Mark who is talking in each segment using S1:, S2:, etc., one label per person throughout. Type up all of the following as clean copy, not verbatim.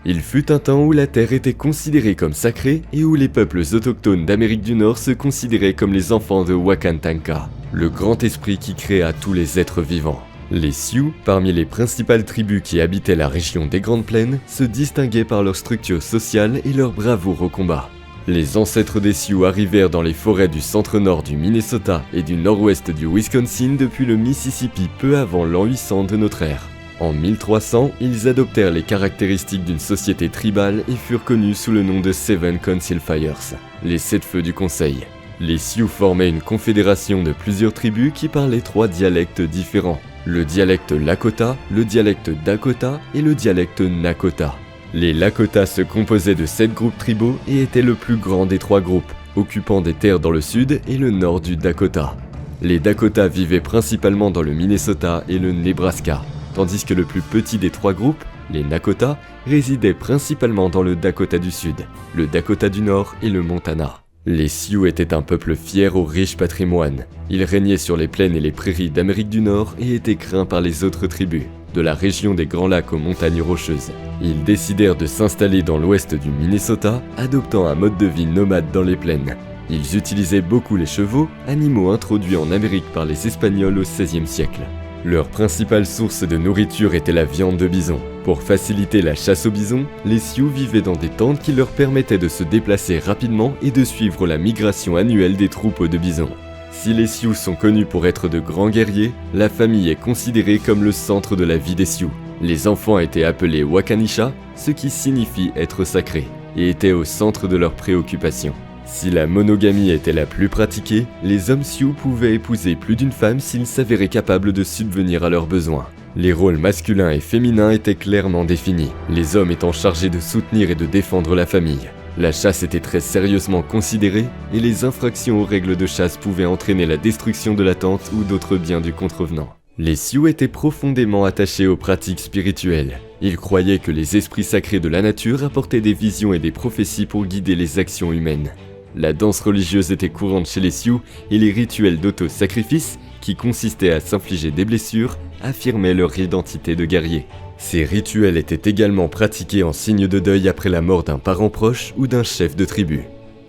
S1: Il fut un temps où la terre était considérée comme sacrée et où les peuples autochtones d'Amérique du Nord se considéraient comme les enfants de Wakantanka, le grand esprit qui créa tous les êtres vivants. Les Sioux, parmi les principales tribus qui habitaient la région des Grandes Plaines, se distinguaient par leur structure sociale et leur bravoure au combat. Les ancêtres des Sioux arrivèrent dans les forêts du centre-nord du Minnesota et du nord-ouest du Wisconsin depuis le Mississippi peu avant l'an 800 de notre ère. En 1300, ils adoptèrent les caractéristiques d'une société tribale et furent connus sous le nom de Seven Council Fires, les 7 feux du conseil. Les Sioux formaient une confédération de plusieurs tribus qui parlaient 3 dialectes différents, le dialecte Lakota, le dialecte Dakota et le dialecte Nakota. Les Lakota se composaient de 7 groupes tribaux et étaient le plus grand des 3 groupes, occupant des terres dans le sud et le nord du Dakota. Les Dakota vivaient principalement dans le Minnesota et le Nebraska, tandis que le plus petit des 3 groupes, les Nakota, résidaient principalement dans le Dakota du Sud, le Dakota du Nord et le Montana. Les Sioux étaient un peuple fier au riche patrimoine. Ils régnaient sur les plaines et les prairies d'Amérique du Nord et étaient craints par les autres tribus, de la région des Grands Lacs aux montagnes rocheuses. Ils décidèrent de s'installer dans l'ouest du Minnesota, adoptant un mode de vie nomade dans les plaines. Ils utilisaient beaucoup les chevaux, animaux introduits en Amérique par les Espagnols au XVIe siècle. Leur principale source de nourriture était la viande de bison. Pour faciliter la chasse au bison, les Sioux vivaient dans des tentes qui leur permettaient de se déplacer rapidement et de suivre la migration annuelle des troupeaux de bison. Si les Sioux sont connus pour être de grands guerriers, la famille est considérée comme le centre de la vie des Sioux. Les enfants étaient appelés Wakanisha, ce qui signifie être sacrés, et étaient au centre de leurs préoccupations. Si la monogamie était la plus pratiquée, les hommes Sioux pouvaient épouser plus d'une femme s'ils s'avéraient capables de subvenir à leurs besoins. Les rôles masculins et féminins étaient clairement définis, les hommes étant chargés de soutenir et de défendre la famille. La chasse était très sérieusement considérée et les infractions aux règles de chasse pouvaient entraîner la destruction de la tente ou d'autres biens du contrevenant. Les Sioux étaient profondément attachés aux pratiques spirituelles. Ils croyaient que les esprits sacrés de la nature apportaient des visions et des prophéties pour guider les actions humaines. La danse religieuse était courante chez les Sioux et les rituels d'auto-sacrifice, qui consistaient à s'infliger des blessures, affirmaient leur identité de guerrier. Ces rituels étaient également pratiqués en signe de deuil après la mort d'un parent proche ou d'un chef de tribu.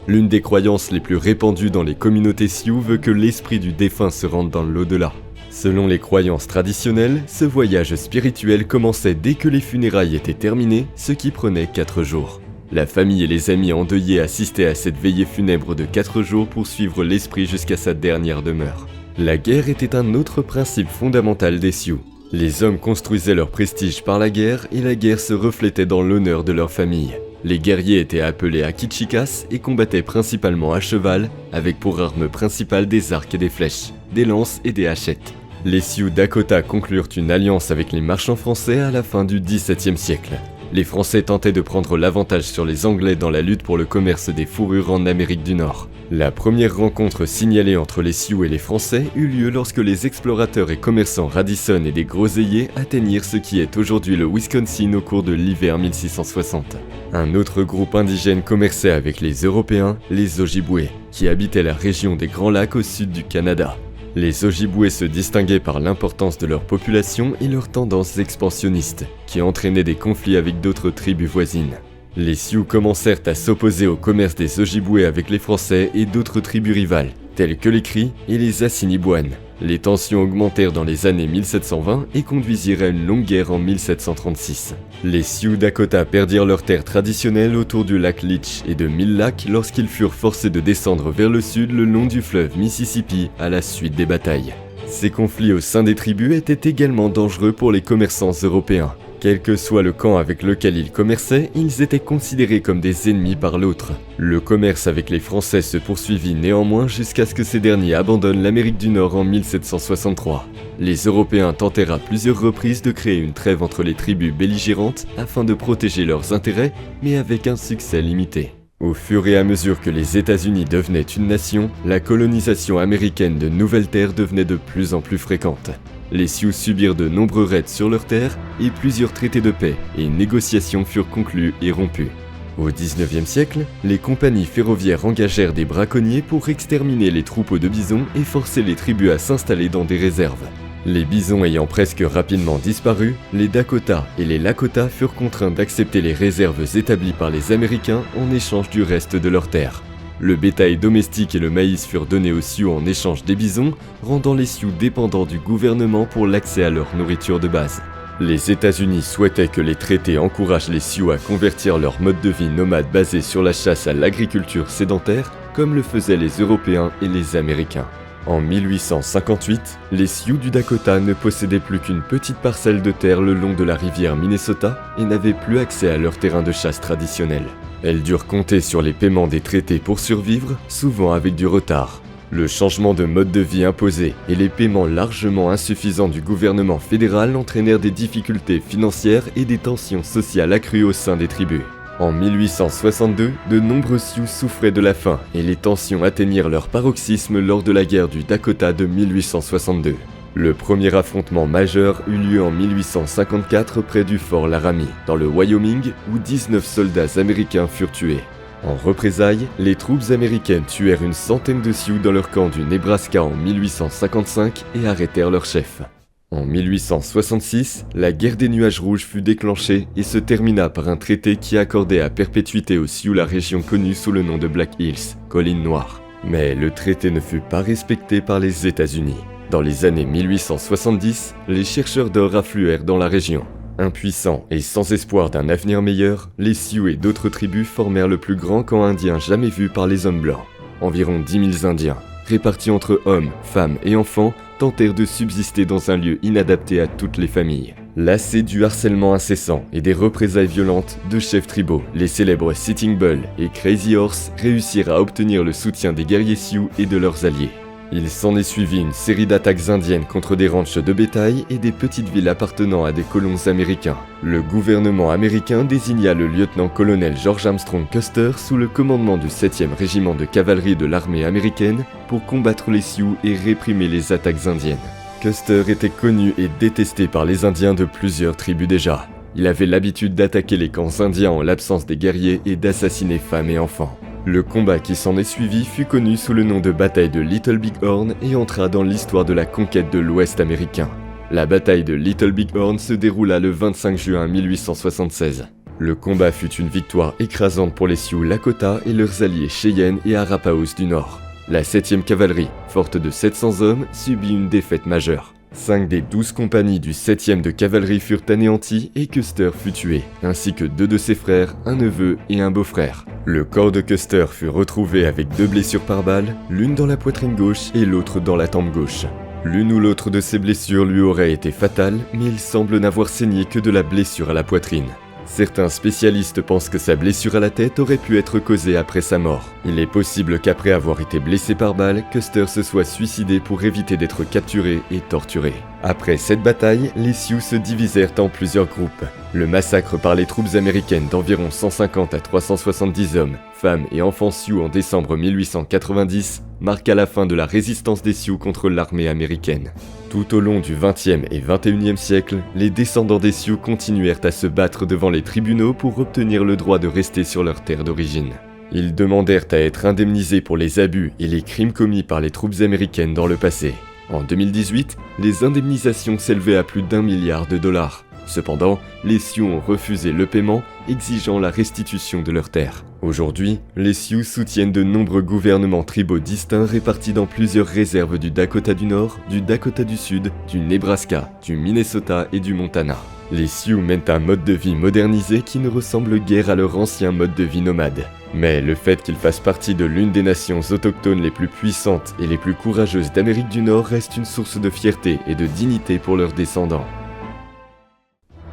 S1: L'une des croyances les plus répandues dans les communautés Sioux veut que l'esprit du défunt se rende dans l'au-delà. Selon les croyances traditionnelles, ce voyage spirituel commençait dès que les funérailles étaient terminées, ce qui prenait 4 jours. La famille et les amis endeuillés assistaient à cette veillée funèbre de 4 jours pour suivre l'esprit jusqu'à sa dernière demeure. La guerre était un autre principe fondamental des Sioux. Les hommes construisaient leur prestige par la guerre et la guerre se reflétait dans l'honneur de leur famille. Les guerriers étaient appelés Akichikas et combattaient principalement à cheval, avec pour arme principale des arcs et des flèches, des lances et des hachettes. Les Sioux Dakota conclurent une alliance avec les marchands français à la fin du XVIIe siècle. Les Français tentaient de prendre l'avantage sur les Anglais dans la lutte pour le commerce des fourrures en Amérique du Nord. La première rencontre signalée entre les Sioux et les Français eut lieu lorsque les explorateurs et commerçants Radisson et des Groseilliers atteignirent ce qui est aujourd'hui le Wisconsin au cours de l'hiver 1660. Un autre groupe indigène commerçait avec les Européens, les Ojibwés, qui habitaient la région des Grands Lacs au sud du Canada. Les Ojibwés se distinguaient par l'importance de leur population et leurs tendances expansionnistes, qui entraînaient des conflits avec d'autres tribus voisines. Les Sioux commencèrent à s'opposer au commerce des Ojibwés avec les Français et d'autres tribus rivales, telles que les Cris et les Assiniboines. Les tensions augmentèrent dans les années 1720 et conduisirent à une longue guerre en 1736. Les Sioux Dakota perdirent leurs terres traditionnelles autour du lac Leech et de Mille Lacs lorsqu'ils furent forcés de descendre vers le sud le long du fleuve Mississippi à la suite des batailles. Ces conflits au sein des tribus étaient également dangereux pour les commerçants européens. Quel que soit le camp avec lequel ils commerçaient, ils étaient considérés comme des ennemis par l'autre. Le commerce avec les Français se poursuivit néanmoins jusqu'à ce que ces derniers abandonnent l'Amérique du Nord en 1763. Les Européens tentèrent à plusieurs reprises de créer une trêve entre les tribus belligérantes afin de protéger leurs intérêts, mais avec un succès limité. Au fur et à mesure que les États-Unis devenaient une nation, la colonisation américaine de nouvelles terres devenait de plus en plus fréquente. Les Sioux subirent de nombreux raids sur leurs terres et plusieurs traités de paix et négociations furent conclus et rompus. Au XIXe siècle, les compagnies ferroviaires engagèrent des braconniers pour exterminer les troupeaux de bisons et forcer les tribus à s'installer dans des réserves. Les bisons ayant presque rapidement disparu, les Dakota et les Lakota furent contraints d'accepter les réserves établies par les Américains en échange du reste de leurs terres. Le bétail domestique et le maïs furent donnés aux Sioux en échange des bisons, rendant les Sioux dépendants du gouvernement pour l'accès à leur nourriture de base. Les États-Unis souhaitaient que les traités encouragent les Sioux à convertir leur mode de vie nomade basé sur la chasse à l'agriculture sédentaire, comme le faisaient les Européens et les Américains. En 1858, les Sioux du Dakota ne possédaient plus qu'une petite parcelle de terre le long de la rivière Minnesota et n'avaient plus accès à leur terrain de chasse traditionnel. Elles durent compter sur les paiements des traités pour survivre, souvent avec du retard. Le changement de mode de vie imposé et les paiements largement insuffisants du gouvernement fédéral entraînèrent des difficultés financières et des tensions sociales accrues au sein des tribus. En 1862, de nombreux Sioux souffraient de la faim et les tensions atteignirent leur paroxysme lors de la guerre du Dakota de 1862. Le premier affrontement majeur eut lieu en 1854 près du fort Laramie, dans le Wyoming, où 19 soldats américains furent tués. En représailles, les troupes américaines tuèrent une centaine de Sioux dans leur camp du Nebraska en 1855 et arrêtèrent leur chef. En 1866, la guerre des nuages rouges fut déclenchée et se termina par un traité qui accordait à perpétuité aux Sioux la région connue sous le nom de Black Hills, Collines Noires. Mais le traité ne fut pas respecté par les États-Unis. Dans les années 1870, les chercheurs d'or affluèrent dans la région. Impuissants et sans espoir d'un avenir meilleur, les Sioux et d'autres tribus formèrent le plus grand camp indien jamais vu par les hommes blancs. Environ 10 000 Indiens, répartis entre hommes, femmes et enfants, tentèrent de subsister dans un lieu inadapté à toutes les familles. Lassés du harcèlement incessant et des représailles violentes, deux chefs tribaux, les célèbres Sitting Bull et Crazy Horse, réussirent à obtenir le soutien des guerriers Sioux et de leurs alliés. Il s'en est suivi une série d'attaques indiennes contre des ranchs de bétail et des petites villes appartenant à des colons américains. Le gouvernement américain désigna le lieutenant-colonel George Armstrong Custer sous le commandement du 7e régiment de cavalerie de l'armée américaine pour combattre les Sioux et réprimer les attaques indiennes. Custer était connu et détesté par les Indiens de plusieurs tribus déjà. Il avait l'habitude d'attaquer les camps indiens en l'absence des guerriers et d'assassiner femmes et enfants. Le combat qui s'en est suivi fut connu sous le nom de bataille de Little Big Horn et entra dans l'histoire de la conquête de l'Ouest américain. La bataille de Little Big Horn se déroula le 25 juin 1876. Le combat fut une victoire écrasante pour les Sioux Lakota et leurs alliés Cheyenne et Arapahoes du Nord. La 7e cavalerie, forte de 700 hommes, subit une défaite majeure. 5 des 12 compagnies du 7e de cavalerie furent anéanties et Custer fut tué, ainsi que 2 de ses frères, un neveu et un beau-frère. Le corps de Custer fut retrouvé avec 2 blessures par balle, l'une dans la poitrine gauche et l'autre dans la tempe gauche. L'une ou l'autre de ces blessures lui aurait été fatale, mais il semble n'avoir saigné que de la blessure à la poitrine. Certains spécialistes pensent que sa blessure à la tête aurait pu être causée après sa mort. Il est possible qu'après avoir été blessé par balle, Custer se soit suicidé pour éviter d'être capturé et torturé. Après cette bataille, les Sioux se divisèrent en plusieurs groupes. Le massacre par les troupes américaines d'environ 150 à 370 hommes, femmes et enfants Sioux en décembre 1890 marqua la fin de la résistance des Sioux contre l'armée américaine. Tout au long du XXe et XXIe siècle, les descendants des Sioux continuèrent à se battre devant les tribunaux pour obtenir le droit de rester sur leur terre d'origine. Ils demandèrent à être indemnisés pour les abus et les crimes commis par les troupes américaines dans le passé. En 2018, les indemnisations s'élevaient à plus d'1 milliard de dollars. Cependant, les Sioux ont refusé le paiement, exigeant la restitution de leurs terres. Aujourd'hui, les Sioux soutiennent de nombreux gouvernements tribaux distincts répartis dans plusieurs réserves du Dakota du Nord, du Dakota du Sud, du Nebraska, du Minnesota et du Montana. Les Sioux mènent un mode de vie modernisé qui ne ressemble guère à leur ancien mode de vie nomade. Mais le fait qu'ils fassent partie de l'une des nations autochtones les plus puissantes et les plus courageuses d'Amérique du Nord reste une source de fierté et de dignité pour leurs descendants.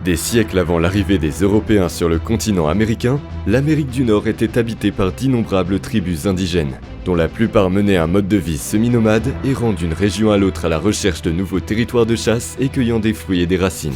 S1: Des siècles avant l'arrivée des Européens sur le continent américain, l'Amérique du Nord était habitée par d'innombrables tribus indigènes, dont la plupart menaient un mode de vie semi-nomade, errant d'une région à l'autre à la recherche de nouveaux territoires de chasse et cueillant des fruits et des racines.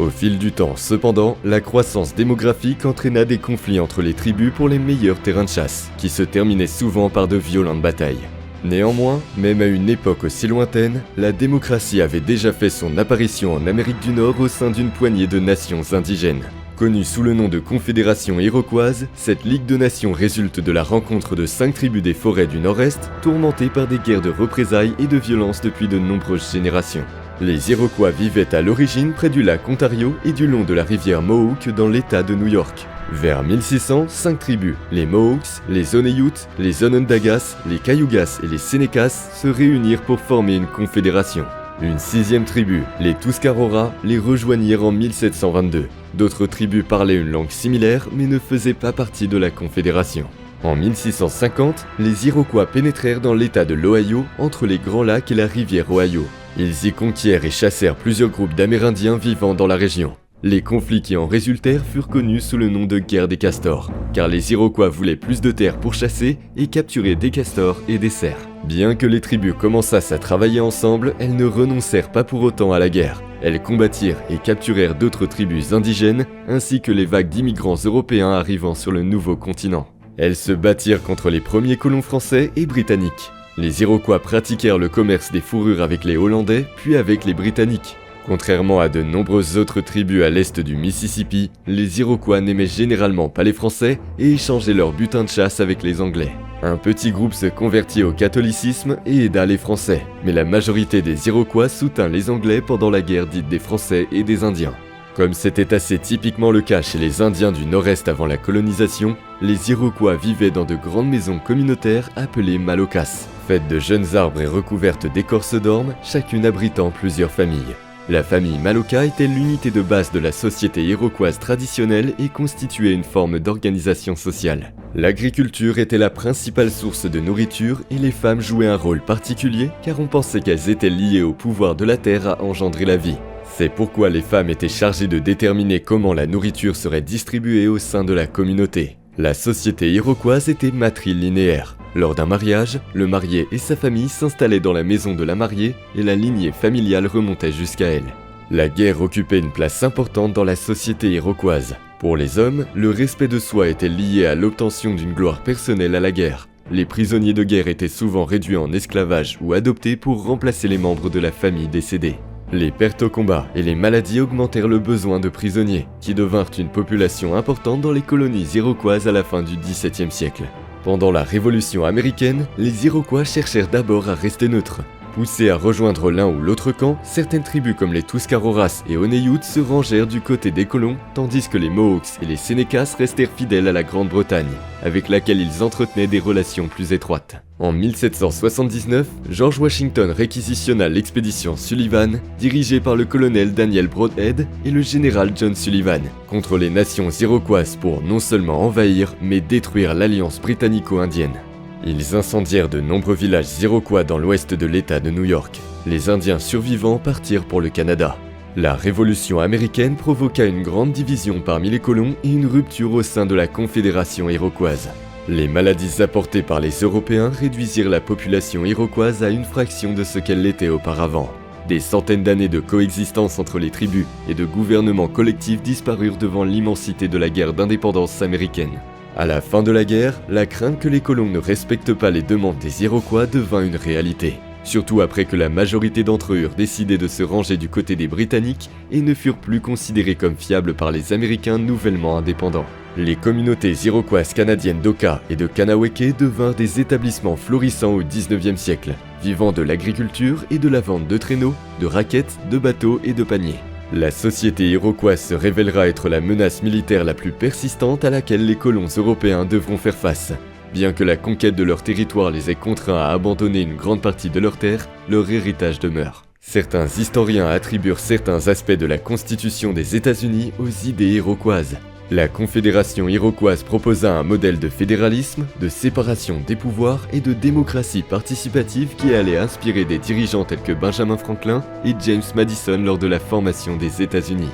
S1: Au fil du temps, cependant, la croissance démographique entraîna des conflits entre les tribus pour les meilleurs terrains de chasse, qui se terminaient souvent par de violentes batailles. Néanmoins, même à une époque aussi lointaine, la démocratie avait déjà fait son apparition en Amérique du Nord au sein d'une poignée de nations indigènes. Connue sous le nom de Confédération iroquoise, cette Ligue de Nations résulte de la rencontre de 5 tribus des forêts du Nord-Est, tourmentées par des guerres de représailles et de violence depuis de nombreuses générations. Les Iroquois vivaient à l'origine près du lac Ontario et du long de la rivière Mohawk dans l'État de New York. Vers 1600, 5 tribus, les Mohawks, les Oneiutes, les Onondagas, les Cayugas et les Senecas, se réunirent pour former une confédération. Une 6e tribu, les Tuscaroras, les rejoignirent en 1722. D'autres tribus parlaient une langue similaire mais ne faisaient pas partie de la confédération. En 1650, les Iroquois pénétrèrent dans l'État de l'Ohio, entre les Grands Lacs et la rivière Ohio. Ils y conquièrent et chassèrent plusieurs groupes d'Amérindiens vivant dans la région. Les conflits qui en résultèrent furent connus sous le nom de guerre des castors, car les Iroquois voulaient plus de terre pour chasser et capturer des castors et des cerfs. Bien que les tribus commençassent à travailler ensemble, elles ne renoncèrent pas pour autant à la guerre. Elles combattirent et capturèrent d'autres tribus indigènes, ainsi que les vagues d'immigrants européens arrivant sur le nouveau continent. Elles se battirent contre les premiers colons français et britanniques. Les Iroquois pratiquèrent le commerce des fourrures avec les Hollandais, puis avec les Britanniques. Contrairement à de nombreuses autres tribus à l'est du Mississippi, les Iroquois n'aimaient généralement pas les Français et échangeaient leur butin de chasse avec les Anglais. Un petit groupe se convertit au catholicisme et aida les Français, mais la majorité des Iroquois soutint les Anglais pendant la guerre dite des Français et des Indiens. Comme c'était assez typiquement le cas chez les Indiens du Nord-Est avant la colonisation, les Iroquois vivaient dans de grandes maisons communautaires appelées malokas, faites de jeunes arbres et recouvertes d'écorce d'orme, chacune abritant plusieurs familles. La famille Maloka était l'unité de base de la société iroquoise traditionnelle et constituait une forme d'organisation sociale. L'agriculture était la principale source de nourriture et les femmes jouaient un rôle particulier car on pensait qu'elles étaient liées au pouvoir de la terre à engendrer la vie. C'est pourquoi les femmes étaient chargées de déterminer comment la nourriture serait distribuée au sein de la communauté. La société iroquoise était matrilinéaire. Lors d'un mariage, le marié et sa famille s'installaient dans la maison de la mariée et la lignée familiale remontait jusqu'à elle. La guerre occupait une place importante dans la société iroquoise. Pour les hommes, le respect de soi était lié à l'obtention d'une gloire personnelle à la guerre. Les prisonniers de guerre étaient souvent réduits en esclavage ou adoptés pour remplacer les membres de la famille décédés. Les pertes au combat et les maladies augmentèrent le besoin de prisonniers, qui devinrent une population importante dans les colonies iroquoises à la fin du XVIIe siècle. Pendant la Révolution américaine, les Iroquois cherchèrent d'abord à rester neutres. Poussés à rejoindre l'un ou l'autre camp, certaines tribus comme les Tuscaroras et Oneiutes se rangèrent du côté des colons, tandis que les Mohawks et les Senecas restèrent fidèles à la Grande-Bretagne, avec laquelle ils entretenaient des relations plus étroites. En 1779, George Washington réquisitionna l'expédition Sullivan, dirigée par le colonel Daniel Brodhead et le général John Sullivan, contre les nations iroquoises pour non seulement envahir, mais détruire l'alliance britannico-indienne. Ils incendièrent de nombreux villages iroquois dans l'ouest de l'État de New York. Les Indiens survivants partirent pour le Canada. La Révolution américaine provoqua une grande division parmi les colons et une rupture au sein de la Confédération iroquoise. Les maladies apportées par les Européens réduisirent la population iroquoise à une fraction de ce qu'elle l'était auparavant. Des centaines d'années de coexistence entre les tribus et de gouvernements collectifs disparurent devant l'immensité de la guerre d'indépendance américaine. À la fin de la guerre, la crainte que les colons ne respectent pas les demandes des Iroquois devint une réalité. Surtout après que la majorité d'entre eux eurent décidé de se ranger du côté des Britanniques et ne furent plus considérés comme fiables par les Américains nouvellement indépendants. Les communautés iroquoises canadiennes d'Oka et de Kanawake devinrent des établissements florissants au XIXe siècle, vivant de l'agriculture et de la vente de traîneaux, de raquettes, de bateaux et de paniers. La société iroquoise se révélera être la menace militaire la plus persistante à laquelle les colons européens devront faire face. Bien que la conquête de leur territoire les ait contraints à abandonner une grande partie de leurs terres, leur héritage demeure. Certains historiens attribuent certains aspects de la Constitution des États-Unis aux idées iroquoises. La Confédération iroquoise proposa un modèle de fédéralisme, de séparation des pouvoirs et de démocratie participative qui allait inspirer des dirigeants tels que Benjamin Franklin et James Madison lors de la formation des États-Unis.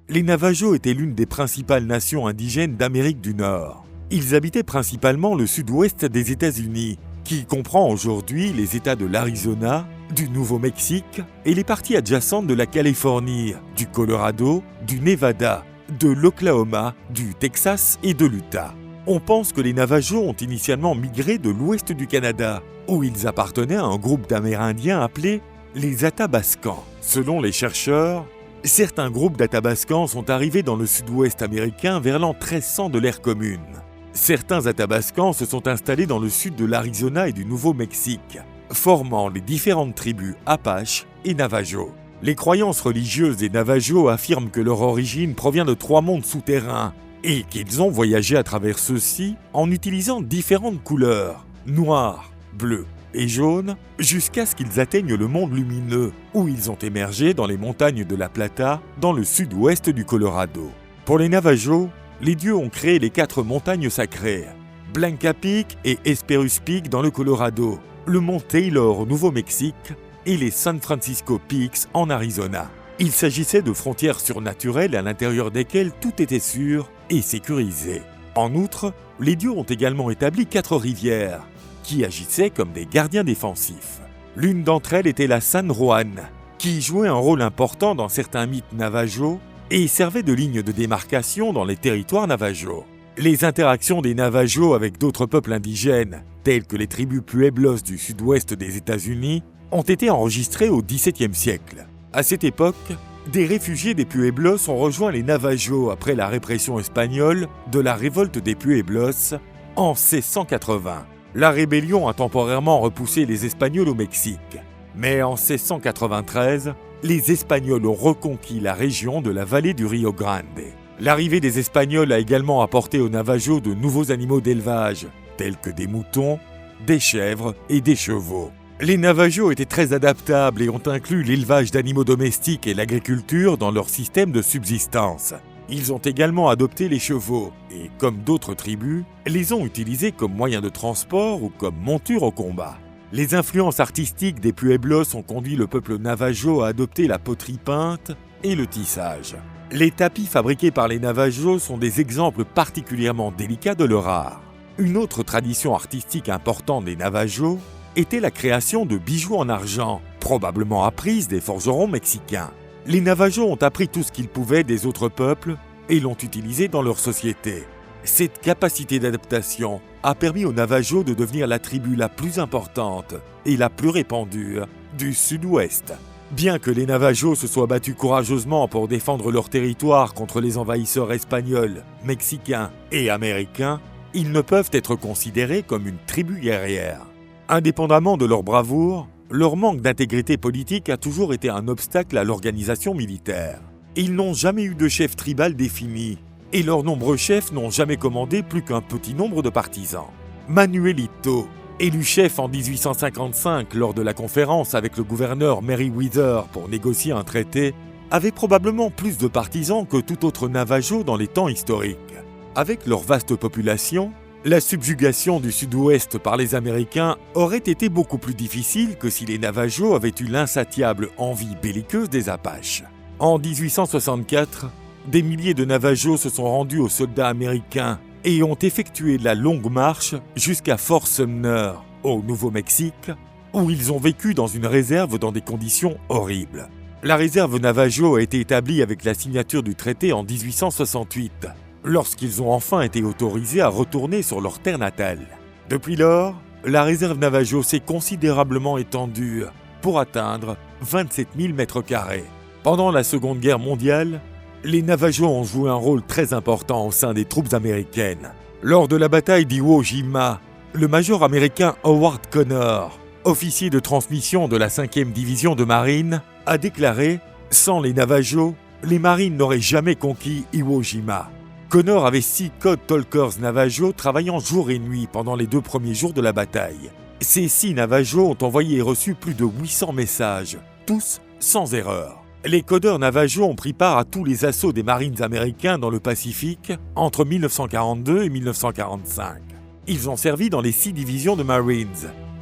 S2: Les Navajos étaient l'une des principales nations indigènes d'Amérique du Nord. Ils habitaient principalement le sud-ouest des États-Unis, qui comprend aujourd'hui les États de l'Arizona, du Nouveau-Mexique et les parties adjacentes de la Californie, du Colorado, du Nevada, de l'Oklahoma, du Texas et de l'Utah. On pense que les Navajos ont initialement migré de l'ouest du Canada, où ils appartenaient à un groupe d'Amérindiens appelés les Athabascans. Selon les chercheurs, certains groupes d'Athabascans sont arrivés dans le sud-ouest américain vers l'an 1300 de l'ère commune. Certains Athabascans se sont installés dans le sud de l'Arizona et du Nouveau-Mexique. formant les différentes tribus Apache et Navajo. Les croyances religieuses des Navajo affirment que leur origine provient de 3 mondes souterrains et qu'ils ont voyagé à travers ceux-ci en utilisant différentes couleurs, noir, bleu et jaune, jusqu'à ce qu'ils atteignent le monde lumineux, où ils ont émergé dans les montagnes de la Plata, dans le sud-ouest du Colorado. Pour les Navajo, les dieux ont créé les 4 montagnes sacrées, Blanca Peak et Esperus Peak dans le Colorado, le mont Taylor au Nouveau-Mexique et les San Francisco Peaks en Arizona. Il s'agissait de frontières surnaturelles à l'intérieur desquelles tout était sûr et sécurisé. En outre, les dieux ont également établi 4 rivières, qui agissaient comme des gardiens défensifs. L'une d'entre elles était la San Juan, qui jouait un rôle important dans certains mythes Navajo et servait de ligne de démarcation dans les territoires Navajo. Les interactions des Navajo avec d'autres peuples indigènes, tels que les tribus Pueblos du sud-ouest des États-Unis, ont été enregistrées au XVIIe siècle. À cette époque, des réfugiés des Pueblos ont rejoint les Navajo après la répression espagnole de la révolte des Pueblos en 1680. La rébellion a temporairement repoussé les Espagnols au Mexique. Mais en 1693, les Espagnols ont reconquis la région de la vallée du Rio Grande. L'arrivée des Espagnols a également apporté aux Navajo de nouveaux animaux d'élevage, tels que des moutons, des chèvres et des chevaux. Les Navajo étaient très adaptables et ont inclus l'élevage d'animaux domestiques et l'agriculture dans leur système de subsistance. Ils ont également adopté les chevaux et, comme d'autres tribus, les ont utilisés comme moyen de transport ou comme monture au combat. Les influences artistiques des Pueblos ont conduit le peuple Navajo à adopter la poterie peinte et le tissage. Les tapis fabriqués par les Navajo sont des exemples particulièrement délicats de leur art. Une autre tradition artistique importante des Navajo était la création de bijoux en argent, probablement apprise des forgerons mexicains. Les Navajo ont appris tout ce qu'ils pouvaient des autres peuples et l'ont utilisé dans leur société. Cette capacité d'adaptation a permis aux Navajo de devenir la tribu la plus importante et la plus répandue du Sud-Ouest. Bien que les Navajo se soient battus courageusement pour défendre leur territoire contre les envahisseurs espagnols, mexicains et américains, ils ne peuvent être considérés comme une tribu guerrière. Indépendamment de leur bravoure, leur manque d'intégrité politique a toujours été un obstacle à l'organisation militaire. Ils n'ont jamais eu de chef tribal défini, et leurs nombreux chefs n'ont jamais commandé plus qu'un petit nombre de partisans. Manuelito, élu chef en 1855 lors de la conférence avec le gouverneur Meriwether pour négocier un traité, avait probablement plus de partisans que tout autre Navajo dans les temps historiques. Avec leur vaste population, la subjugation du Sud-Ouest par les Américains aurait été beaucoup plus difficile que si les Navajo avaient eu l'insatiable envie belliqueuse des Apaches. En 1864, des milliers de Navajo se sont rendus aux soldats américains et ont effectué la longue marche jusqu'à Fort Sumner, au Nouveau-Mexique, où ils ont vécu dans une réserve dans des conditions horribles. La réserve Navajo a été établie avec la signature du traité en 1868, lorsqu'ils ont enfin été autorisés à retourner sur leur terre natale. Depuis lors, la réserve Navajo s'est considérablement étendue pour atteindre 27 000 m². Pendant la Seconde Guerre mondiale, les Navajo ont joué un rôle très important au sein des troupes américaines. Lors de la bataille d'Iwo Jima, le major américain Howard Connor, officier de transmission de la 5e division de marine, a déclaré « Sans les Navajo, les marines n'auraient jamais conquis Iwo Jima ». Connor avait 6 code talkers Navajo travaillant jour et nuit pendant les 2 premiers jours de la bataille. Ces 6 Navajo ont envoyé et reçu plus de 800 messages, tous sans erreur. Les codeurs Navajo ont pris part à tous les assauts des Marines américains dans le Pacifique entre 1942 et 1945. Ils ont servi dans les 6 divisions de Marines,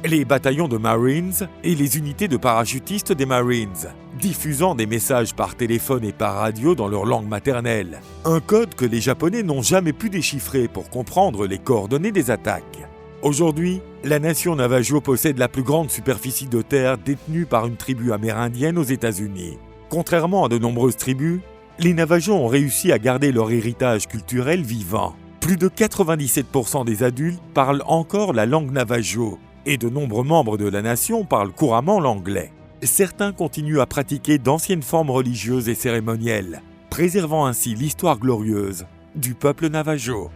S2: les bataillons de Marines et les unités de parachutistes des Marines, diffusant des messages par téléphone et par radio dans leur langue maternelle, un code que les Japonais n'ont jamais pu déchiffrer pour comprendre les coordonnées des attaques. Aujourd'hui, la nation Navajo possède la plus grande superficie de terre détenue par une tribu amérindienne aux États-Unis. Contrairement à de nombreuses tribus, les Navajo ont réussi à garder leur héritage culturel vivant. Plus de 97% des adultes parlent encore la langue Navajo, et de nombreux membres de la nation parlent couramment l'anglais. Certains continuent à pratiquer d'anciennes formes religieuses et cérémonielles, préservant ainsi l'histoire glorieuse du peuple Navajo.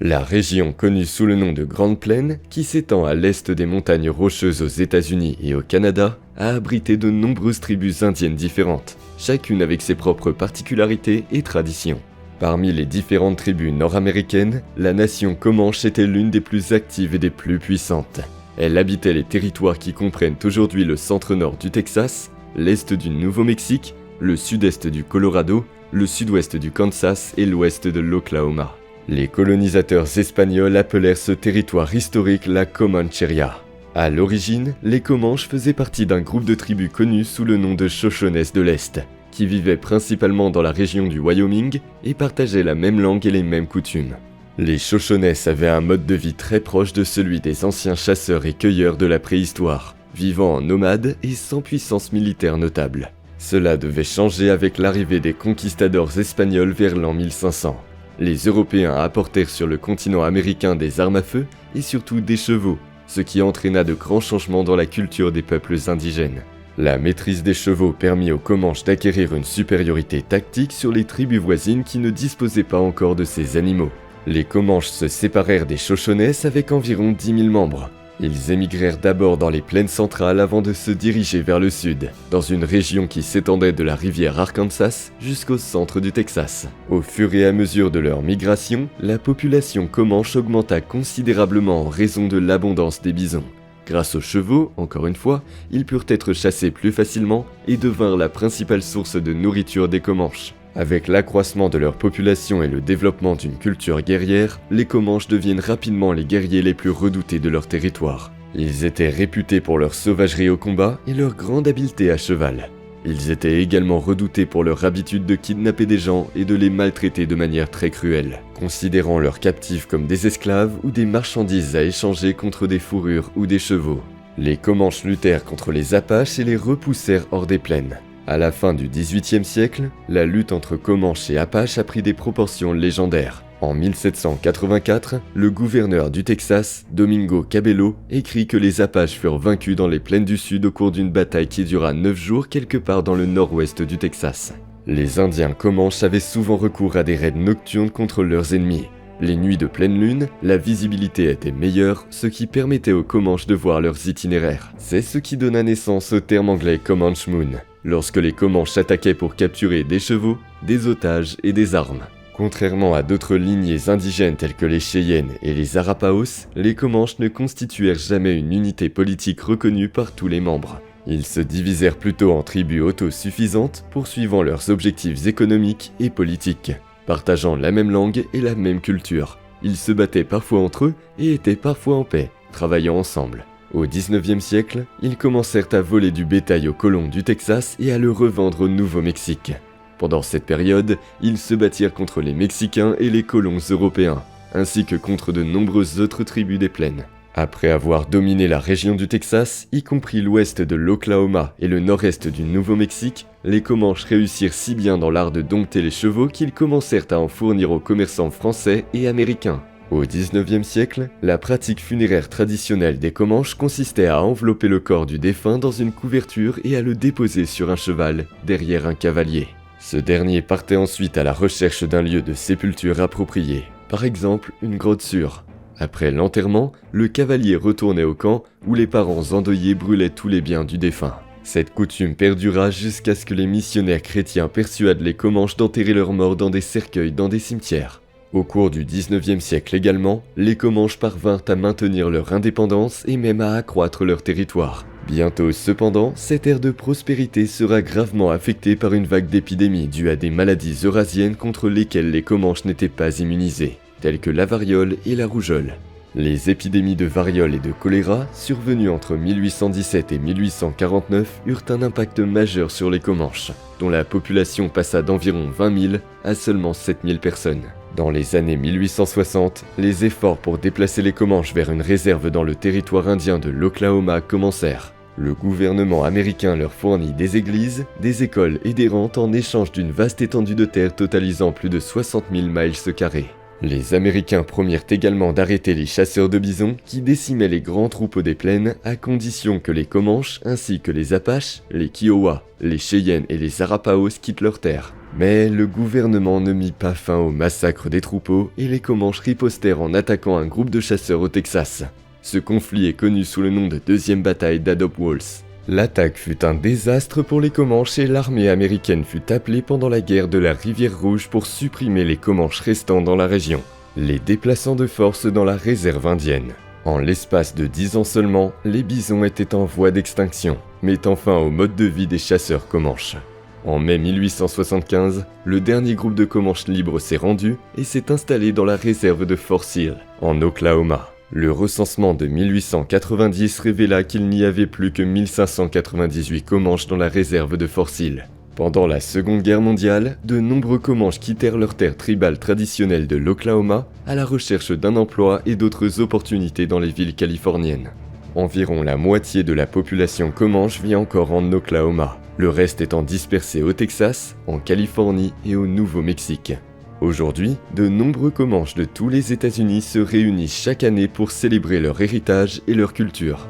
S1: La région connue sous le nom de Grande Plaine, qui s'étend à l'est des montagnes rocheuses aux États-Unis et au Canada, a abrité de nombreuses tribus indiennes différentes, chacune avec ses propres particularités et traditions. Parmi les différentes tribus nord-américaines, la nation Comanche était l'une des plus actives et des plus puissantes. Elle habitait les territoires qui comprennent aujourd'hui le centre-nord du Texas, l'est du Nouveau-Mexique, le sud-est du Colorado, le sud-ouest du Kansas et l'ouest de l'Oklahoma. Les colonisateurs espagnols appelèrent ce territoire historique la Comancheria. À l'origine, les Comanches faisaient partie d'un groupe de tribus connues sous le nom de Shoshones de l'Est, qui vivaient principalement dans la région du Wyoming et partageaient la même langue et les mêmes coutumes. Les Shoshones avaient un mode de vie très proche de celui des anciens chasseurs et cueilleurs de la préhistoire, vivant en nomades et sans puissance militaire notable. Cela devait changer avec l'arrivée des conquistadors espagnols vers l'an 1500. Les Européens apportèrent sur le continent américain des armes à feu et surtout des chevaux, ce qui entraîna de grands changements dans la culture des peuples indigènes. La maîtrise des chevaux permit aux Comanches d'acquérir une supériorité tactique sur les tribus voisines qui ne disposaient pas encore de ces animaux. Les Comanches se séparèrent des Shoshones avec environ 10 000 membres. Ils émigrèrent d'abord dans les plaines centrales avant de se diriger vers le sud, dans une région qui s'étendait de la rivière Arkansas jusqu'au centre du Texas. Au fur et à mesure de leur migration, la population Comanche augmenta considérablement en raison de l'abondance des bisons. Grâce aux chevaux, encore une fois, ils purent être chassés plus facilement et devinrent la principale source de nourriture des Comanches. Avec l'accroissement de leur population et le développement d'une culture guerrière, les Comanches deviennent rapidement les guerriers les plus redoutés de leur territoire. Ils étaient réputés pour leur sauvagerie au combat et leur grande habileté à cheval. Ils étaient également redoutés pour leur habitude de kidnapper des gens et de les maltraiter de manière très cruelle, considérant leurs captifs comme des esclaves ou des marchandises à échanger contre des fourrures ou des chevaux. Les Comanches luttèrent contre les Apaches et les repoussèrent hors des plaines. À la fin du XVIIIe siècle, la lutte entre Comanches et Apaches a pris des proportions légendaires. En 1784, le gouverneur du Texas, Domingo Cabello, écrit que les Apaches furent vaincus dans les plaines du Sud au cours d'une bataille qui dura 9 jours quelque part dans le nord-ouest du Texas. Les Indiens Comanches avaient souvent recours à des raids nocturnes contre leurs ennemis. Les nuits de pleine lune, la visibilité était meilleure, ce qui permettait aux Comanches de voir leurs itinéraires. C'est ce qui donna naissance au terme anglais Comanche Moon, lorsque les Comanches attaquaient pour capturer des chevaux, des otages et des armes. Contrairement à d'autres lignées indigènes telles que les Cheyennes et les Arapaos, les Comanches ne constituèrent jamais une unité politique reconnue par tous les membres. Ils se divisèrent plutôt en tribus autosuffisantes, poursuivant leurs objectifs économiques et politiques. Partageant la même langue et la même culture, ils se battaient parfois entre eux et étaient parfois en paix, travaillant ensemble. Au XIXe siècle, ils commencèrent à voler du bétail aux colons du Texas et à le revendre au Nouveau-Mexique. Pendant cette période, ils se battirent contre les Mexicains et les colons européens, ainsi que contre de nombreuses autres tribus des plaines. Après avoir dominé la région du Texas, y compris l'ouest de l'Oklahoma et le nord-est du Nouveau-Mexique, les Comanches réussirent si bien dans l'art de dompter les chevaux qu'ils commencèrent à en fournir aux commerçants français et américains. Au XIXe siècle, la pratique funéraire traditionnelle des Comanches consistait à envelopper le corps du défunt dans une couverture et à le déposer sur un cheval, derrière un cavalier. Ce dernier partait ensuite à la recherche d'un lieu de sépulture approprié, par exemple une grotte sûre. Après l'enterrement, le cavalier retournait au camp où les parents endeuillés brûlaient tous les biens du défunt. Cette coutume perdura jusqu'à ce que les missionnaires chrétiens persuadent les Comanches d'enterrer leurs morts dans des cercueils dans des cimetières. Au cours du XIXe siècle également, les Comanches parvinrent à maintenir leur indépendance et même à accroître leur territoire. Bientôt cependant, cette ère de prospérité sera gravement affectée par une vague d'épidémies due à des maladies eurasiennes contre lesquelles les Comanches n'étaient pas immunisés, telles que la variole et la rougeole. Les épidémies de variole et de choléra, survenues entre 1817 et 1849, eurent un impact majeur sur les Comanches, dont la population passa d'environ 20 000 à seulement 7 000 personnes. Dans les années 1860, les efforts pour déplacer les Comanches vers une réserve dans le territoire indien de l'Oklahoma commencèrent. Le gouvernement américain leur fournit des églises, des écoles et des rentes en échange d'une vaste étendue de terre totalisant plus de 60 000 miles carrés. Les Américains promirent également d'arrêter les chasseurs de bisons qui décimaient les grands troupeaux des plaines à condition que les Comanches ainsi que les Apaches, les Kiowa, les Cheyennes et les Arapaos quittent leurs terres. Mais le gouvernement ne mit pas fin au massacre des troupeaux et les Comanches ripostèrent en attaquant un groupe de chasseurs au Texas. Ce conflit est connu sous le nom de deuxième bataille d'Adobe Walls. L'attaque fut un désastre pour les Comanches et l'armée américaine fut appelée pendant la guerre de la Rivière Rouge pour supprimer les Comanches restants dans la région, les déplaçant de force dans la réserve indienne. En l'espace de 10 ans seulement, les bisons étaient en voie d'extinction, mettant fin au mode de vie des chasseurs Comanches. En mai 1875, le dernier groupe de Comanches libres s'est rendu et s'est installé dans la réserve de Fort Sill, en Oklahoma. Le recensement de 1890 révéla qu'il n'y avait plus que 1598 Comanches dans la réserve de Fort Sill. Pendant la Seconde Guerre mondiale, de nombreux Comanches quittèrent leur terre tribale traditionnelle de l'Oklahoma à la recherche d'un emploi et d'autres opportunités dans les villes californiennes. Environ la moitié de la population Comanche vit encore en Oklahoma, le reste étant dispersé au Texas, en Californie et au Nouveau-Mexique. Aujourd'hui, de nombreux Comanches de tous les États-Unis se réunissent chaque année pour célébrer leur héritage et leur culture.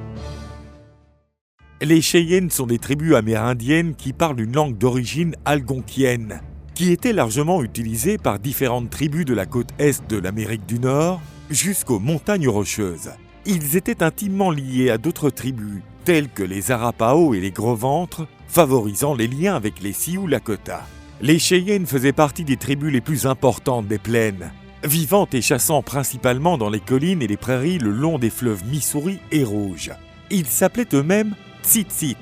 S2: Les Cheyennes sont des tribus amérindiennes qui parlent une langue d'origine algonquienne, qui était largement utilisée par différentes tribus de la côte est de l'Amérique du Nord jusqu'aux montagnes rocheuses. Ils étaient intimement liés à d'autres tribus, telles que les Arapaho et les Gros-Ventres, favorisant les liens avec les Sioux Lakota. Les Cheyennes faisaient partie des tribus les plus importantes des plaines, vivant et chassant principalement dans les collines et les prairies le long des fleuves Missouri et Rouge. Ils s'appelaient eux-mêmes Tzitzit,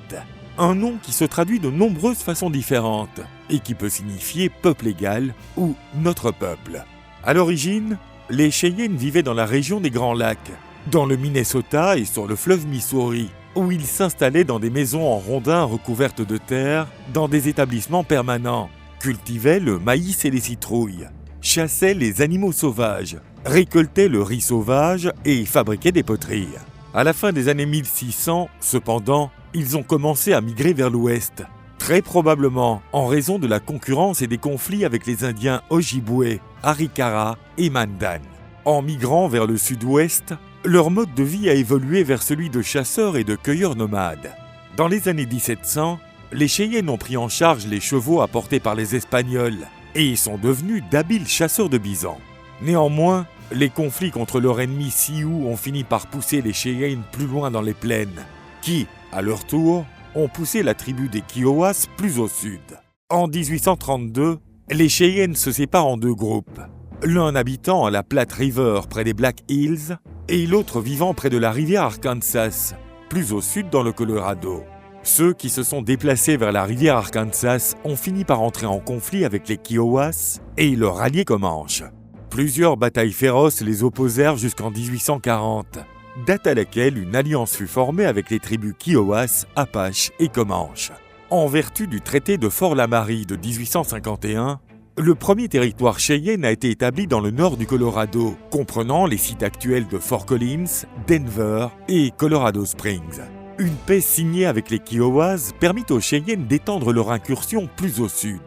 S2: un nom qui se traduit de nombreuses façons différentes et qui peut signifier peuple égal ou notre peuple. À l'origine, les Cheyennes vivaient dans la région des Grands Lacs, dans le Minnesota et sur le fleuve Missouri, où ils s'installaient dans des maisons en rondins recouvertes de terre, dans des établissements permanents, cultivaient le maïs et les citrouilles, chassaient les animaux sauvages, récoltaient le riz sauvage et fabriquaient des poteries. À la fin des années 1600, cependant, ils ont commencé à migrer vers l'ouest, très probablement en raison de la concurrence et des conflits avec les Indiens Ojibwe, Arikara et Mandan. En migrant vers le sud-ouest, leur mode de vie a évolué vers celui de chasseurs et de cueilleurs nomades. Dans les années 1700, les Cheyennes ont pris en charge les chevaux apportés par les Espagnols et ils sont devenus d'habiles chasseurs de bisons. Néanmoins, les conflits contre leur ennemi Sioux ont fini par pousser les Cheyennes plus loin dans les plaines, qui, à leur tour, ont poussé la tribu des Kiowas plus au sud. En 1832, les Cheyennes se séparent en deux groupes, l'un habitant à la Platte River près des Black Hills et l'autre vivant près de la rivière Arkansas, plus au sud dans le Colorado. Ceux qui se sont déplacés vers la rivière Arkansas ont fini par entrer en conflit avec les Kiowas et leurs alliés Comanches. Plusieurs batailles féroces les opposèrent jusqu'en 1840, date à laquelle une alliance fut formée avec les tribus Kiowas, Apaches et Comanches. En vertu du traité de Fort-Lamarie de 1851, le premier territoire Cheyenne a été établi dans le nord du Colorado, comprenant les sites actuels de Fort Collins, Denver et Colorado Springs. Une paix signée avec les Kiowas permit aux Cheyennes d'étendre leur incursion plus au sud.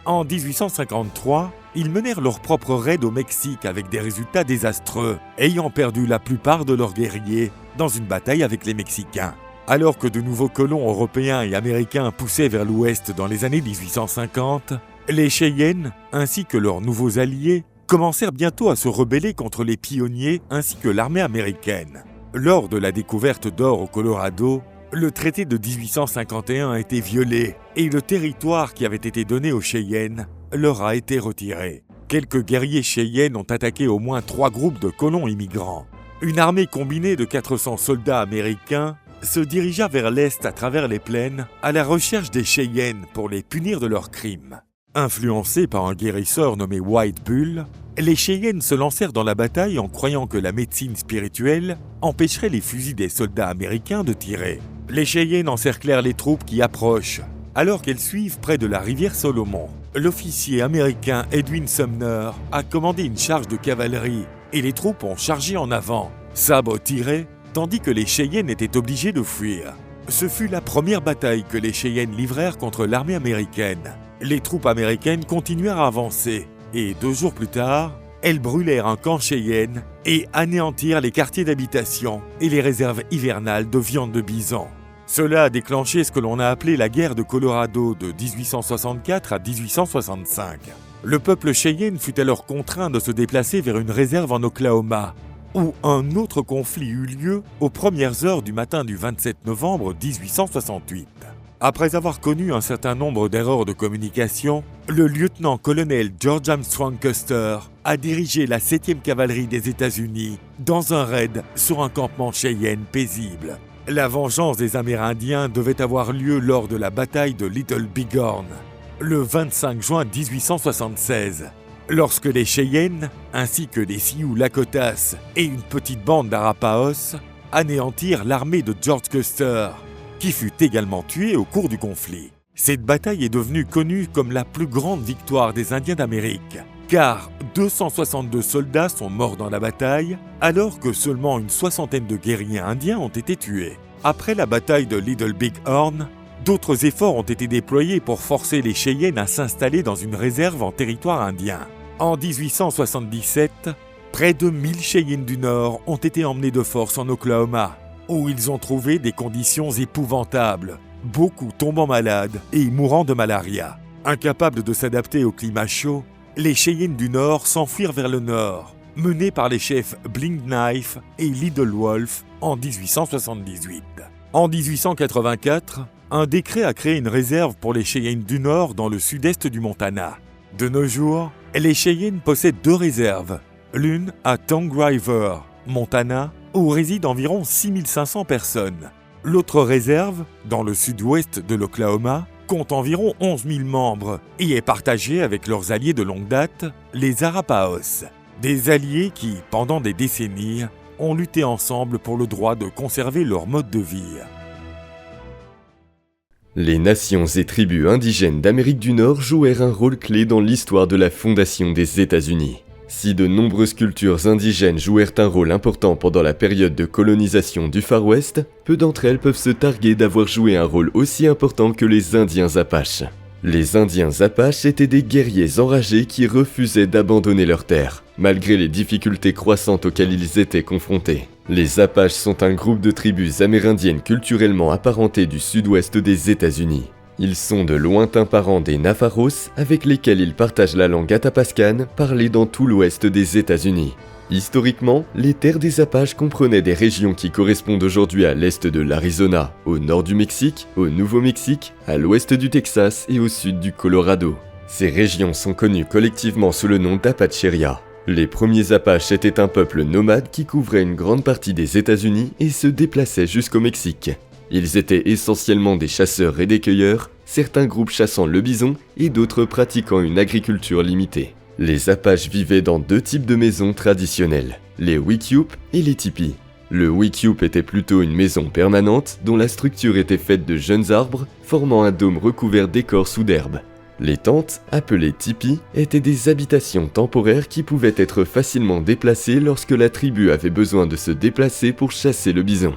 S2: En 1853, ils menèrent leur propre raid au Mexique avec des résultats désastreux, ayant perdu la plupart de leurs guerriers dans une bataille avec les Mexicains. Alors que de nouveaux colons européens et américains poussaient vers l'ouest dans les années 1850, les Cheyennes, ainsi que leurs nouveaux alliés, commencèrent bientôt à se rebeller contre les pionniers ainsi que l'armée américaine. Lors de la découverte d'or au Colorado, le traité de 1851 a été violé et le territoire qui avait été donné aux Cheyennes leur a été retiré. Quelques guerriers Cheyennes ont attaqué au moins 3 groupes de colons immigrants. Une armée combinée de 400 soldats américains se dirigea vers l'est à travers les plaines à la recherche des Cheyennes pour les punir de leurs crimes. Influencés par un guérisseur nommé White Bull, les Cheyennes se lancèrent dans la bataille en croyant que la médecine spirituelle empêcherait les fusils des soldats américains de tirer. Les Cheyennes encerclèrent les troupes qui approchent, alors qu'elles suivent près de la rivière Solomon. L'officier américain Edwin Sumner a commandé une charge de cavalerie et les troupes ont chargé en avant, sabres tirés, tandis que les Cheyennes étaient obligés de fuir. Ce fut la première bataille que les Cheyennes livrèrent contre l'armée américaine. Les troupes américaines continuèrent à avancer et 2 jours plus tard, elles brûlèrent un camp Cheyenne et anéantirent les quartiers d'habitation et les réserves hivernales de viande de bison. Cela a déclenché ce que l'on a appelé la guerre de Colorado de 1864 à 1865. Le peuple Cheyenne fut alors contraint de se déplacer vers une réserve en Oklahoma, où un autre conflit eut lieu aux premières heures du matin du 27 novembre 1868. Après avoir connu un certain nombre d'erreurs de communication, le lieutenant-colonel George Armstrong Custer a dirigé la 7e cavalerie des États-Unis dans un raid sur un campement Cheyenne paisible. La vengeance des Amérindiens devait avoir lieu lors de la bataille de Little Bighorn, le 25 juin 1876, lorsque les Cheyennes, ainsi que les Sioux Lakotas et une petite bande d'Arapaos, anéantirent l'armée de George Custer, qui fut également tué au cours du conflit. Cette bataille est devenue connue comme la plus grande victoire des Indiens d'Amérique, car 262 soldats sont morts dans la bataille, alors que seulement une soixantaine de guerriers indiens ont été tués. Après la bataille de Little Bighorn, d'autres efforts ont été déployés pour forcer les Cheyennes à s'installer dans une réserve en territoire indien. En 1877, près de 1000 Cheyennes du Nord ont été emmenés de force en Oklahoma, où ils ont trouvé des conditions épouvantables, beaucoup tombant malades et mourant de malaria. Incapables de s'adapter au climat chaud, les Cheyennes du Nord s'enfuirent vers le nord, menés par les chefs Bling Knife et Little Wolf en 1878. En 1884, un décret a créé une réserve pour les Cheyennes du Nord dans le sud-est du Montana. De nos jours, les Cheyennes possèdent 2 réserves, l'une à Tongue River, Montana, où résident environ 6500 personnes. L'autre réserve, dans le sud-ouest de l'Oklahoma, compte environ 11 000 membres et est partagée avec leurs alliés de longue date, les Arapaos. Des alliés qui, pendant des décennies, ont lutté ensemble pour le droit de conserver leur mode de vie.
S1: Les nations et tribus indigènes d'Amérique du Nord jouèrent un rôle clé dans l'histoire de la fondation des États-Unis. Si de nombreuses cultures indigènes jouèrent un rôle important pendant la période de colonisation du Far West, peu d'entre elles peuvent se targuer d'avoir joué un rôle aussi important que les Indiens Apaches. Les Indiens Apaches étaient des guerriers enragés qui refusaient d'abandonner leurs terres, malgré les difficultés croissantes auxquelles ils étaient confrontés. Les Apaches sont un groupe de tribus amérindiennes culturellement apparentées du sud-ouest des États-Unis. Ils sont de lointains parents des Navaros, avec lesquels ils partagent la langue athapascane parlée dans tout l'ouest des États-Unis. Historiquement, les terres des Apaches comprenaient des régions qui correspondent aujourd'hui à l'est de l'Arizona, au nord du Mexique, au Nouveau-Mexique, à l'ouest du Texas et au sud du Colorado. Ces régions sont connues collectivement sous le nom d'Apacheria. Les premiers Apaches étaient un peuple nomade qui couvrait une grande partie des États-Unis et se déplaçait jusqu'au Mexique. Ils étaient essentiellement des chasseurs et des cueilleurs, certains groupes chassant le bison et d'autres pratiquant une agriculture limitée. Les Apaches vivaient dans 2 types de maisons traditionnelles, les wickiup et les tipis. Le wickiup était plutôt une maison permanente dont la structure était faite de jeunes arbres formant un dôme recouvert d'écorce ou d'herbe. Les tentes, appelées tipis, étaient des habitations temporaires qui pouvaient être facilement déplacées lorsque la tribu avait besoin de se déplacer pour chasser le bison.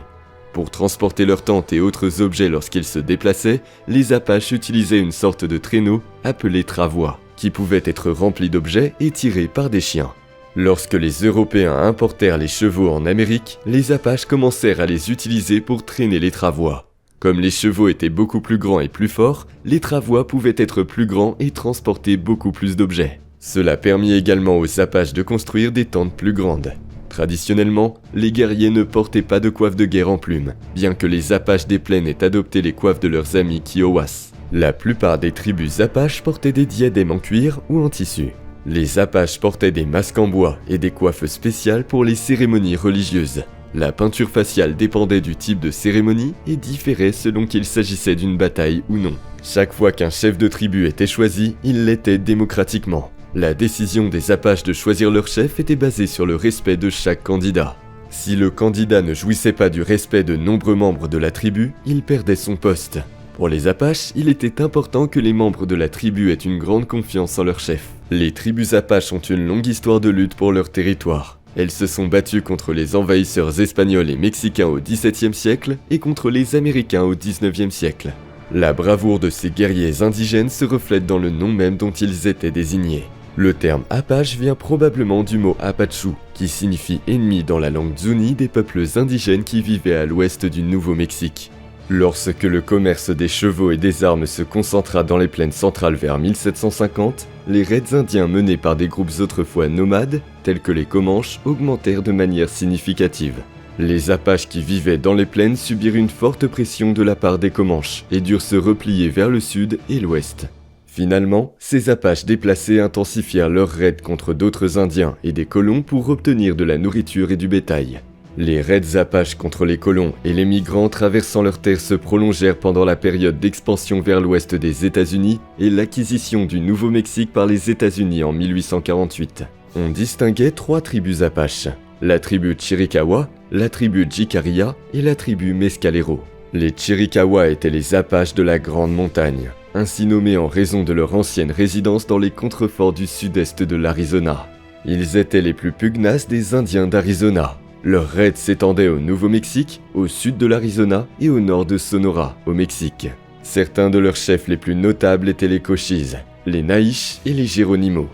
S1: Pour transporter leurs tentes et autres objets lorsqu'ils se déplaçaient, les Apaches utilisaient une sorte de traîneau appelé travois, qui pouvait être rempli d'objets et tiré par des chiens. Lorsque les Européens importèrent les chevaux en Amérique, les Apaches commencèrent à les utiliser pour traîner les travois. Comme les chevaux étaient beaucoup plus grands et plus forts, les travois pouvaient être plus grands et transporter beaucoup plus d'objets. Cela permit également aux Apaches de construire des tentes plus grandes. Traditionnellement, les guerriers ne portaient pas de coiffe de guerre en plumes, bien que les Apaches des plaines aient adopté les coiffes de leurs amis Kiowas. La plupart des tribus Apaches portaient des diadèmes en cuir ou en tissu. Les Apaches portaient des masques en bois et des coiffes spéciales pour les cérémonies religieuses. La peinture faciale dépendait du type de cérémonie et différait selon qu'il s'agissait d'une bataille ou non. Chaque fois qu'un chef de tribu était choisi, il l'était démocratiquement. La décision des Apaches de choisir leur chef était basée sur le respect de chaque candidat. Si le candidat ne jouissait pas du respect de nombreux membres de la tribu, il perdait son poste. Pour les Apaches, il était important que les membres de la tribu aient une grande confiance en leur chef. Les tribus Apaches ont une longue histoire de lutte pour leur territoire. Elles se sont battues contre les envahisseurs espagnols et mexicains au XVIIe siècle et contre les Américains au XIXe siècle. La bravoure de ces guerriers indigènes se reflète dans le nom même dont ils étaient désignés. Le terme Apache vient probablement du mot Apachu, qui signifie ennemi dans la langue Zuni des peuples indigènes qui vivaient à l'ouest du Nouveau-Mexique. Lorsque le commerce des chevaux et des armes se concentra dans les plaines centrales vers 1750, les raids indiens menés par des groupes autrefois nomades, tels que les Comanches, augmentèrent de manière significative. Les Apaches qui vivaient dans les plaines subirent une forte pression de la part des Comanches et durent se replier vers le sud et l'ouest. Finalement, ces Apaches déplacés intensifièrent leurs raids contre d'autres Indiens et des colons pour obtenir de la nourriture et du bétail. Les raids Apaches contre les colons et les migrants traversant leurs terres se prolongèrent pendant la période d'expansion vers l'ouest des États-Unis et l'acquisition du Nouveau-Mexique par les États-Unis en 1848. On distinguait 3 tribus Apaches, la tribu Chiricahua, la tribu Jicarilla et la tribu Mescalero. Les Chiricahua étaient les Apaches de la Grande Montagne, ainsi nommés en raison de leur ancienne résidence dans les contreforts du sud-est de l'Arizona. Ils étaient les plus pugnaces des Indiens d'Arizona. Leurs raids s'étendaient au Nouveau-Mexique, au sud de l'Arizona et au nord de Sonora, au Mexique. Certains de leurs chefs les plus notables étaient les Cochise, les Naïches et les Geronimo.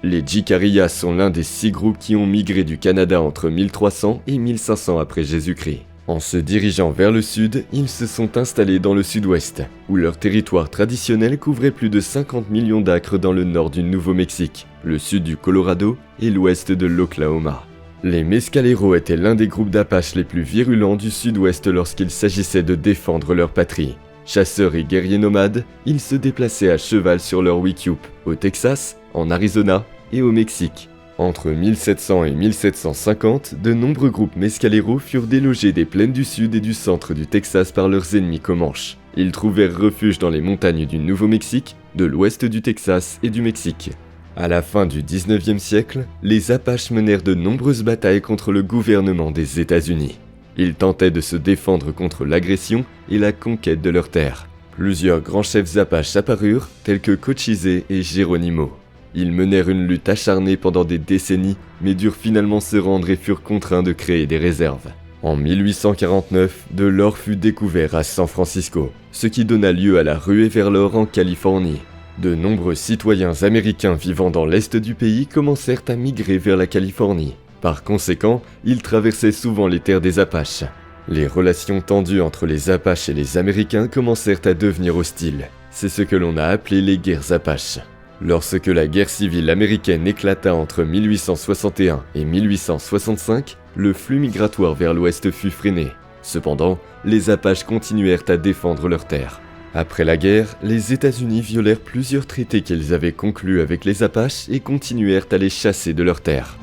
S1: Les Jicarillas sont l'un des 6 groupes qui ont migré du Canada entre 1300 et 1500 après Jésus-Christ. En se dirigeant vers le sud, ils se sont installés dans le sud-ouest, où leur territoire traditionnel couvrait plus de 50 millions d'acres dans le nord du Nouveau-Mexique, le sud du Colorado et l'ouest de l'Oklahoma. Les Mescaleros étaient l'un des groupes d'Apaches les plus virulents du sud-ouest lorsqu'il s'agissait de défendre leur patrie. Chasseurs et guerriers nomades, ils se déplaçaient à cheval sur leur Wiccup, au Texas, en Arizona et au Mexique. Entre 1700 et 1750, de nombreux groupes Mescaleros furent délogés des plaines du sud et du centre du Texas par leurs ennemis Comanches. Ils trouvèrent refuge dans les montagnes du Nouveau-Mexique, de l'ouest du Texas et du Mexique. À la fin du 19e siècle, les Apaches menèrent de nombreuses batailles contre le gouvernement des États-Unis. Ils tentaient de se défendre contre l'agression et la conquête de leurs terres. Plusieurs grands chefs Apaches apparurent, tels que Cochise et Geronimo. Ils menèrent une lutte acharnée pendant des décennies, mais durent finalement se rendre et furent contraints de créer des réserves. En 1849, de l'or fut découvert à San Francisco, ce qui donna lieu à la ruée vers l'or en Californie. De nombreux citoyens américains vivant dans l'est du pays commencèrent à migrer vers la Californie. Par conséquent, ils traversaient souvent les terres des Apaches. Les relations tendues entre les Apaches et les Américains commencèrent à devenir hostiles. C'est ce que l'on a appelé les guerres Apaches. Lorsque la guerre civile américaine éclata entre 1861 et 1865, le flux migratoire vers l'ouest fut freiné. Cependant, les Apaches continuèrent à défendre leurs terres. Après la guerre, les États-Unis violèrent plusieurs traités qu'ils avaient conclus avec les Apaches et continuèrent à les chasser de leurs terres.